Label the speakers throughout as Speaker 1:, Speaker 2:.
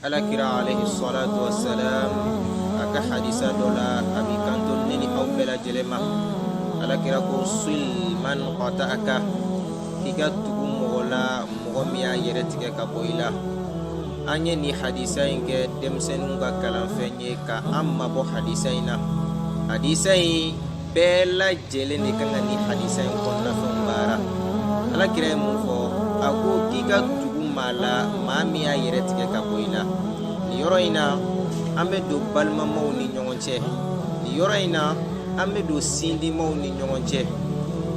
Speaker 1: ala kira alayhi salatu wassalam aka hadisa dola abi kanton nini aw bela jelema ala kira ko sil man qata'aka iga tugu mogola mogomiya yere tige ka boila anye ni hadisa inge demsenu ga kalan fenye ka amma bo hadisa ina hadisa bela jele ni kanga ni hadisa in konna fambara ala kira mu fo ako giga mala mamiya yere tige ka boila ni yoro ina ambe do balma mawni nyonche ni yoro ina ambe do sindi mawni nyonche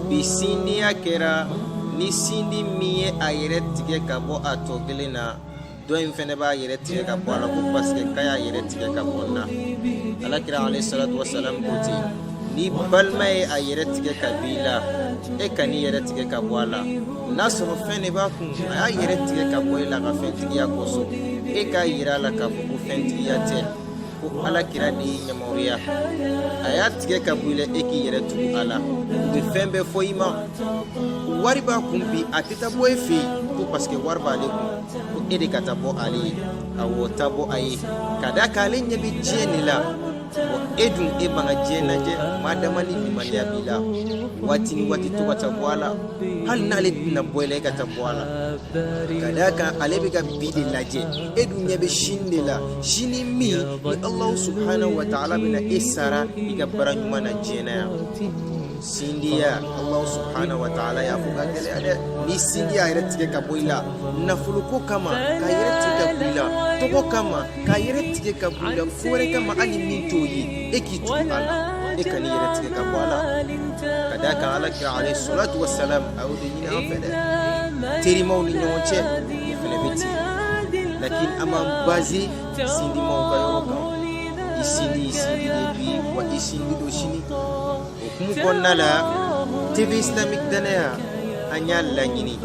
Speaker 1: bi sindi akera ni sindi miye ayere tige ka bo atogelena do infene ba yere tige ka bo ala ko paske kaya yere tige ka bonna ala kira alayhi salatu wassalam koti ni balma ayere tige ka bila e kani yere tige ka bo ala naso fene ba kun ay yere tige ka boila ga fenti ya koso e ka yira la ka bu fenti ya te ko ala kira di nyamoriya ayat tige ka boile e ki yere tu ala be fembe foima wari ba kun bi atita boy fi ko parce que war ba le ko e de kata bo ali awo tabo ay kada kale nyabi jenila wa edun e banga jenaje madama ni bimali abila wati to watabwala hal nale na boyle ka tabwala kadaka alebika bidi laje edun nyabe shindela shini mi Allah subhanahu wa ta'ala bina isara igabara nyuma na jena sindiya Allah subhanahu wa ta'ala ya fuga gele ade ni sindiya iretige ka boila nafuluko kama ka iretige boila toko kama ka iretige ka boila kore kama ali mintoyi ekitu ala ekani iretige ka boila kadaka ala kira alayhi salatu wassalam awde yina afede teri mawni nyonche fene biti lakin ama bazi sindi mawka yoroka isindi debi wa isindi do shini mukonna la TV Islamic dana anya langini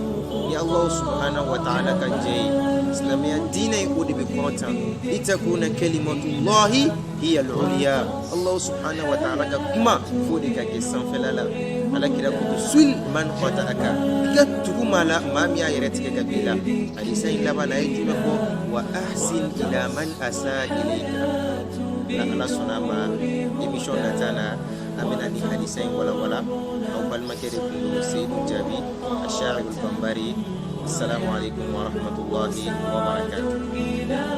Speaker 1: ya Allah subhanahu wa ta'ala kan jay islamia dina yudi bi kota litakuna kalimatullahi hiya al-ulya Allah subhanahu wa ta'ala ka kuma fodi ka ke san felala ala kira ko sul man qata'aka ikatu mala mamiya yeretike kabila ali sai labana yitume ko wa ahsin ila man asa ilayka la ala sunama emission natana amina ni hadisa wala au balmakere kundu Seydou Jabi ash-Sha'ir al-Bambari. Assalamu alaikum wa rahmatullahi wa barakatuh.